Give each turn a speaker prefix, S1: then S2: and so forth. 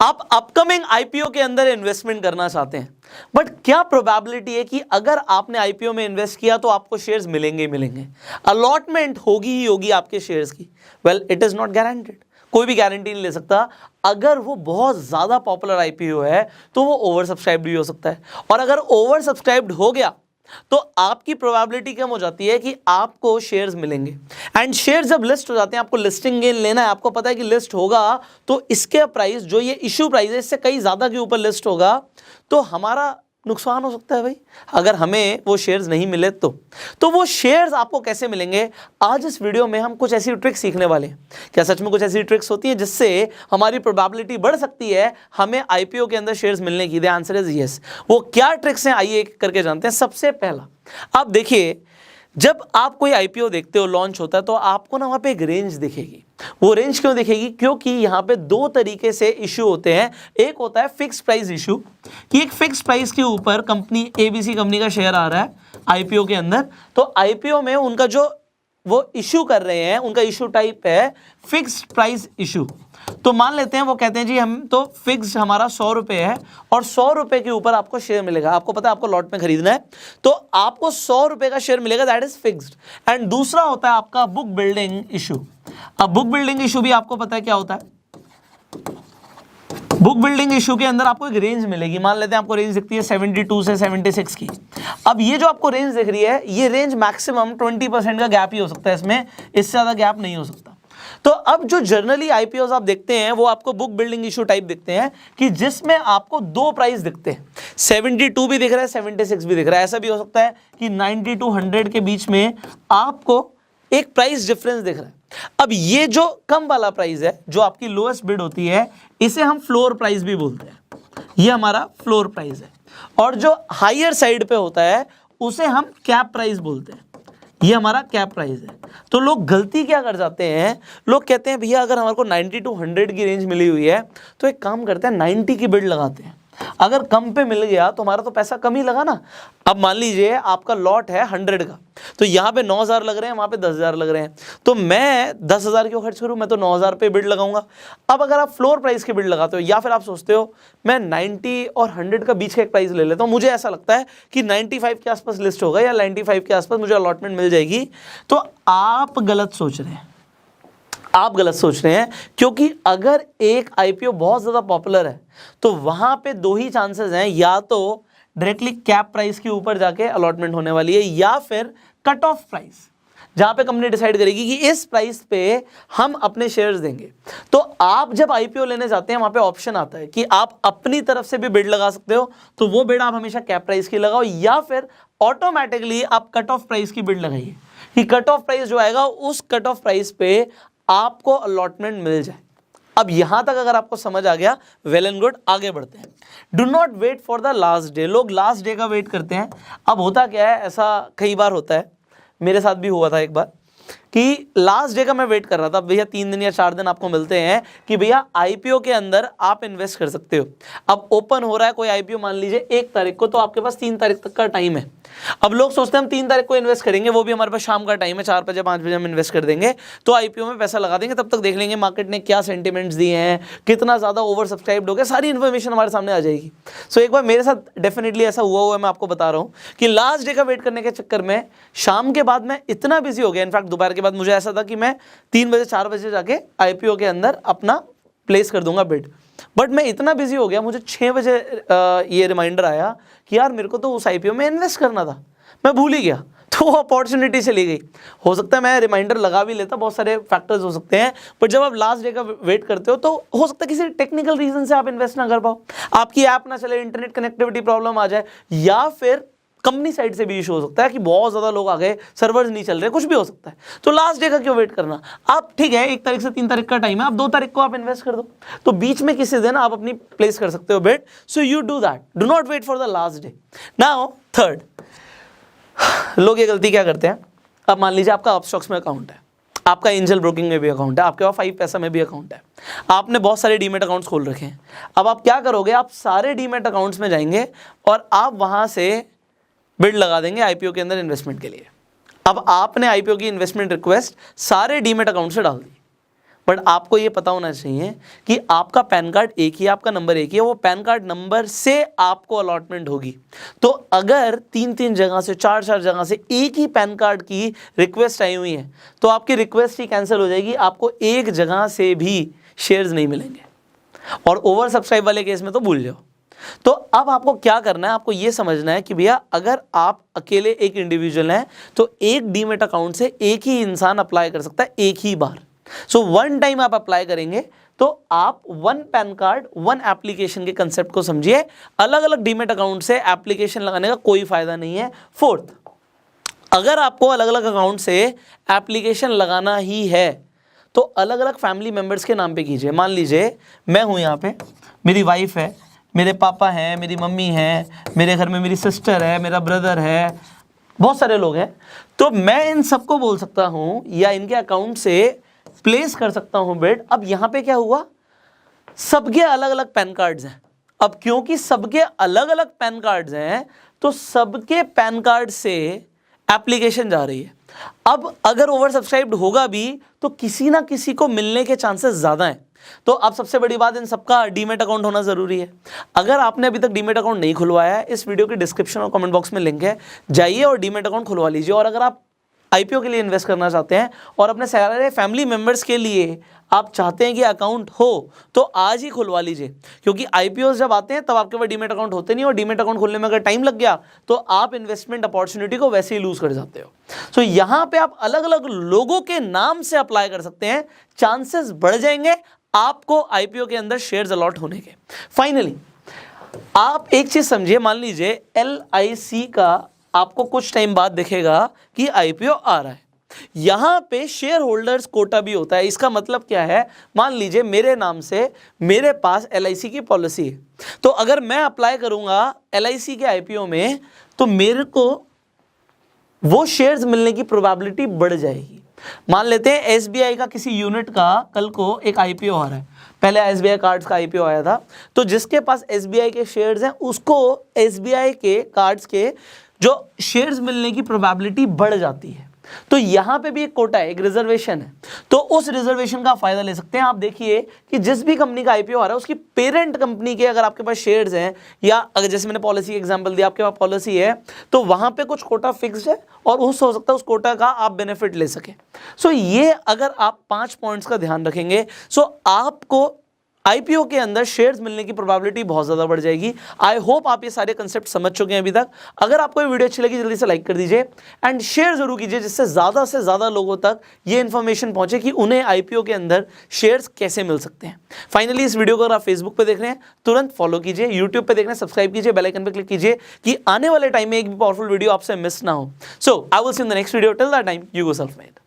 S1: आप upcoming IPO के अंदर इन्वेस्टमेंट करना चाहते हैं, बट क्या प्रोबेबिलिटी है कि अगर आपने आईपीओ में इन्वेस्ट किया तो आपको शेयर्स मिलेंगे ही मिलेंगे, अलॉटमेंट होगी ही होगी आपके शेयर्स की? Well, it is not guaranteed. कोई भी गारंटी नहीं ले सकता। अगर वो बहुत ज्यादा पॉपुलर आईपीओ है तो वो ओवर सब्सक्राइब्ड भी हो सकता है, और अगर ओवर सब्सक्राइब्ड हो गया तो आपकी प्रोबेबिलिटी कम हो जाती है कि आपको शेयर्स मिलेंगे। एंड शेयर्स जब लिस्ट हो जाते हैं, आपको लिस्टिंग गेन लेना है, आपको पता है कि लिस्ट होगा तो इसके प्राइस, जो ये इशू प्राइस है, इससे कई ज्यादा के ऊपर लिस्ट होगा, तो हमारा नुकसान हो सकता है भाई, अगर हमें वो शेयर्स नहीं मिले तो वो शेयर्स आपको कैसे मिलेंगे? आज इस वीडियो में हम कुछ ऐसी ट्रिक्स सीखने वाले हैं। क्या सच में कुछ ऐसी ट्रिक्स होती है जिससे हमारी प्रोबेबिलिटी बढ़ सकती है हमें आईपीओ के अंदर शेयर्स मिलने की? The answer is yes. वो क्या ट्रिक्स हैं, आइए एक करके जानते हैं। सबसे पहला, आप देखिए, जब आप कोई आईपीओ देखते हो लॉन्च होता है तो आपको ना वहां पे एक रेंज दिखेगी। वो रेंज क्यों दिखेगी? क्योंकि यहां पे दो तरीके से इशू होते हैं। एक होता है फिक्स प्राइस इशू, कि एक फिक्स प्राइस के ऊपर कंपनी एबीसी कंपनी का शेयर आ रहा है आईपीओ के अंदर, तो आईपीओ में उनका जो वो इशू कर रहे हैं, उनका इशू टाइप है फिक्स्ड प्राइस इशू। तो मान लेते हैं वो कहते हैं जी हम तो फिक्स हमारा 100 रुपए है और 100 रुपए के ऊपर आपको शेयर मिलेगा। आपको पता है आपको लॉट में खरीदना है तो आपको 100 रुपए का शेयर मिलेगा, दैट इज फिक्स्ड। एंड दूसरा होता है आपका बुक बिल्डिंग इशू। अब बुक बिल्डिंग इशू भी आपको पता है क्या होता है। बुक बिल्डिंग इशू के अंदर आपको एक रेंज मिलेगी। मान लेते हैं आपको रेंज दिखती है 72 से 76 की। अब ये जो आपको रेंज दिख रही है, ये रेंज मैक्सिमम 20% का गैप ही हो सकता है, इसमें इससे ज्यादा गैप नहीं हो सकता। तो अब जो जर्नली आईपीओस आप देखते हैं वो आपको बुक बिल्डिंग इशू टाइप दिखते हैं, कि जिसमें आपको दो प्राइस दिखते हैं, 72 भी दिख रहा है, 76 भी दिख रहा है। ऐसा भी हो सकता है कि 90 to 100 के बीच में आपको एक प्राइस डिफरेंस दिख रहा है। अब ये जो कम वाला प्राइस है, जो आपकी लोएस्ट बिड होती है, इसे हम फ्लोर प्राइस भी बोलते हैं। ये हमारा फ्लोर प्राइस है। और जो हायर साइड पे होता है उसे हम कैप प्राइस बोलते हैं। ये हमारा कैप प्राइस है। तो लोग गलती क्या कर जाते हैं, लोग कहते हैं भैया अगर हमारे को 90 to 100 की रेंज मिली हुई है तो एक काम करते हैं 90 की बिड लगाते हैं, अगर कम पे मिल गया तो हमारा तो पैसा कम ही लगा ना। अब मान लीजिए आपका लॉट है 100 का, तो यहाँ पे 9,000 लग रहे हैं, वहाँ पे 10,000 लग रहे हैं, तो मैं 10,000 क्यों खर्च करूँ, मैं तो 9,000 पे बिड लगाऊंगा। अब अगर आप फ्लोर प्राइस की बिड लगाते हो या फिर आप सोचते हो मैं 90 और 100 का बीच का एक प्राइस ले लेता हूँ, मुझे ऐसा लगता है कि 95 के आसपास लिस्ट होगा या 95 के आसपास मुझे अलॉटमेंट मिल जाएगी, तो आप गलत सोच रहे हैं। आप गलत सोच रहे हैं, क्योंकि अगर एक आईपीओ बहुत ज्यादा पॉपुलर है तो वहां पे दो ही चांसेस हैं, या तो डायरेक्टली कैप प्राइस के ऊपर जाके अलॉटमेंट होने वाली है, या फिर कट ऑफ प्राइस, जहां पे कंपनी डिसाइड करेगी कि इस प्राइस पे हम अपने शेयर्स देंगे। तो आप जब आईपीओ लेने जाते हैं वहां पे ऑप्शन आता है कि आप अपनी तरफ से भी बिड लगा सकते हो, तो वो बिड आप हमेशा कैप प्राइस की लगाओ, या फिर ऑटोमेटिकली आप कट ऑफ प्राइस की बिड लगाइए, कि कट ऑफ प्राइस जो आएगा उस कट ऑफ प्राइस पे आपको अलॉटमेंट मिल जाए। अब यहां तक अगर आपको समझ आ गया, वेल एंड गुड, आगे बढ़ते हैं। Do not wait for the last day. लोग लास्ट डे का वेट करते हैं। अब होता क्या है, ऐसा कई बार होता है, मेरे साथ भी हुआ था एक बार, कि लास्ट डे का मैं वेट कर रहा था, भैया 3 दिन या 4 दिन आपको मिलते हैं कि भैया आईपीओ के अंदर आप इन्वेस्ट कर सकते हो। अब ओपन हो रहा है कोई आईपीओ मान लीजिए 1 तारीख को, तो आपके पास 3 तारीख तक का टाइम है। अब लोग सोचते हैं हम 3 तारीख को इन्वेस्ट करेंगे, वो भी हमारे पास शाम का टाइम है, 4 बजे 5 बजे हम इन्वेस्ट कर देंगे, तो आईपीओ में पैसा लगा देंगे, तब तक देख लेंगे मार्केट ने क्या सेंटिमेंट्स दिए हैं, कितना ज्यादा ओवर सब्सक्राइब्ड हो गया, सारी इन्फॉर्मेशन हमारे सामने आ जाएगी। सो एक बार मेरे साथ डेफिनेटली ऐसा हुआ है, मैं आपको बता रहा हूँ कि लास्ट डे का वेट करने के चक्कर में शाम के बाद मैं इतना बिजी हो गया, इनफैक्ट दोपहर के बाद मुझे ऐसा था कि मैं 3 बजे 4 बजे जाके आईपीओ के अंदर अपना प्लेस कर दूंगा बिड, बट मैं इतना बिजी हो गया, मुझे 6 बजे ये रिमाइंडर आया कि यार मेरे को तो उस आईपीओ में इन्वेस्ट करना था, मैं भूल ही गया, तो वो अपॉर्चुनिटी चली गई। हो सकता है मैं रिमाइंडर लगा भी लेता, बहुत सारे फैक्टर्स हो सकते हैं, पर जब आप लास्ट डे का वेट करते हो तो हो सकता है किसी टेक्निकल रीजन से आप इन्वेस्ट ना कर पाओ, आपकी ऐप ना चले, इंटरनेट कनेक्टिविटी प्रॉब्लम आ जाए, या फिर कंपनी साइड से भी इशू हो सकता है कि बहुत ज्यादा लोग आ गए, सर्वर्स नहीं चल रहे, कुछ भी हो सकता है। तो लास्ट डे का क्यों वेट करना, आप ठीक है 1 तारीख से 3 तारीख का टाइम है, आप 2 तारीख को आप इन्वेस्ट कर दो, तो बीच में किसी दिन आप अपनी प्लेस कर सकते हो bet. So you do that, do not wait for the last day. Now third, लोग ये गलती क्या करते हैं, अब मान लीजिए आपका अपस्टॉक्स में अकाउंट है, आपका एंजल ब्रोकिंग में भी अकाउंट है, आपके पास 5 पैसा में भी अकाउंट है, आपने बहुत सारे डीमेट अकाउंट्स खोल रखे हैं। अब आप क्या करोगे, आप सारे डीमेट अकाउंट्स में जाएंगे और आप वहां से बिड लगा देंगे आईपीओ के अंदर इन्वेस्टमेंट के लिए। अब आपने आईपीओ की इन्वेस्टमेंट रिक्वेस्ट सारे डीमेट अकाउंट से डाल दी, बट आपको ये पता होना चाहिए कि आपका पैन कार्ड एक ही, आपका नंबर एक ही है, वो पैन कार्ड नंबर से आपको अलॉटमेंट होगी। तो अगर 3-3 जगह से 4-4 जगह से एक ही पैन कार्ड की रिक्वेस्ट आई हुई है तो आपकी रिक्वेस्ट ही कैंसिल हो जाएगी, आपको एक जगह से भी शेयर्स नहीं मिलेंगे। और ओवर सब्सक्राइब वाले केस में तो भूल जाओ। तो अब आपको क्या करना है, आपको यह समझना है कि भैया अगर आप अकेले एक इंडिविजुअल हैं तो एक डीमेट अकाउंट से एक ही इंसान अप्लाई कर सकता है एक ही बार। सो वन टाइम आप अप्लाई करेंगे तो आप one pan card one application के कंसेप्ट को समझिए। अलग अलग डीमेट अकाउंट से एप्लीकेशन लगाने का कोई फायदा नहीं है। फोर्थ, अगर आपको अलग अलग अकाउंट से एप्लीकेशन लगाना ही है तो अलग अलग फैमिली मेंबर्स के नाम पे कीजिए। मान लीजिए मैं हूं यहाँ पे, मेरी वाइफ है, मेरे पापा हैं, मेरी मम्मी है, मेरे घर में मेरी सिस्टर है, मेरा ब्रदर है, बहुत सारे लोग हैं। तो मैं इन सबको बोल सकता हूं या इनके अकाउंट से प्लेस कर सकता हूं बिड। अब यहां पे क्या हुआ, सबके अलग अलग पैन कार्ड्स हैं। अब क्योंकि सबके अलग अलग पैन कार्ड्स हैं तो सबके पैन कार्ड से एप्लीकेशन जा रही है। अब अगर ओवर सब्सक्राइब्ड होगा भी तो किसी ना किसी को मिलने के चांसेस ज्यादा हैं। तो अब सबसे बड़ी बात, इन सबका डीमेट अकाउंट होना जरूरी है। अगर आपने अभी तक डीमेट अकाउंट नहीं खुलवाया है, इस वीडियो के डिस्क्रिप्शन और कमेंट बॉक्स में लिंक है, जाइए और डीमेट अकाउंट खुलवा लीजिए। और अगर आप आईपीओ के लिए इन्वेस्ट करना चाहते हैं और अपने सारे फैमिली मेंबर्स के लिए आप चाहते हैं कि अकाउंट हो तो आज ही खुलवा लीजिए, क्योंकि आईपीओ जब आते हैं तब आपके पास डीमेट अकाउंट होते नहीं, और डीमेट अकाउंट खोलने में अगर टाइम लग गया तो आप इन्वेस्टमेंट अपॉर्चुनिटी को वैसे ही लूज कर जाते हो। सो यहां पे आप अलग अलग लोगों के नाम से अप्लाई कर सकते हैं, चांसेस बढ़ जाएंगे आपको आईपीओ के अंदर शेयर्स अलॉट होने के। फाइनली आप एक चीज समझिए, मान लीजिए LIC का आपको कुछ टाइम बाद दिखेगा कि आईपीओ आ रहा है, यहां पे शेयर होल्डर्स कोटा भी होता है। इसका मतलब क्या है, मान लीजिए मेरे नाम से मेरे पास LIC की पॉलिसी है, तो अगर मैं अप्लाई करूंगा LIC के आईपीओ में तो मेरे को वो शेयर्स मिलने की प्रोबेबिलिटी बढ़ जाएगी। मान लेते हैं SBI का किसी यूनिट का कल को एक आईपीओ आ रहा है, पहले SBI कार्ड्स का आईपीओ आया था, तो जिसके पास SBI के शेयर्स हैं उसको SBI के कार्ड्स के जो शेयर्स मिलने की प्रोबेबिलिटी बढ़ जाती है। तो यहां पे भी एक कोटा है, एक रिजर्वेशन है, तो उस रिजर्वेशन का फायदा ले सकते हैं। आप देखिए कि जिस भी कंपनी का आईपीओ आ रहा है उसकी पेरेंट कंपनी के अगर आपके पास शेयर्स हैं, या अगर जैसे मैंने पॉलिसी एग्जांपल दिया, आपके पास पॉलिसी है तो वहां पे कुछ कोटा फिक्स्ड है और उस हो सकता है उस कोटा का आप बेनिफिट ले सके। सो ये अगर आप 5 पॉइंट्स का ध्यान रखेंगे सो आपको आईपीओ के अंदर शेयर्स मिलने की प्रोबेबिलिटी बहुत ज्यादा बढ़ जाएगी। आई होप आप ये सारे कंसेप्ट समझ चुके हैं अभी तक। अगर आपको ये वीडियो अच्छी लगी जल्दी से लाइक कर दीजिए एंड शेयर जरूर कीजिए, जिससे ज्यादा से ज्यादा लोगों तक ये इन्फॉर्मेशन पहुंचे कि उन्हें आईपीओ के अंदर शेयर्स कैसे मिल सकते हैं। फाइनली इस वीडियो को अगर आप फेसबुक पे देख रहे हैं तुरंत फॉलो कीजिए, यूट्यूब पे देख रहे हैं सब्सक्राइब कीजिए, बेल आइकन पे क्लिक कीजिए कि आने वाले टाइम में एक भी पावरफुल वीडियो आपसे मिस ना हो। So I will see in the next video, till that time you go self made.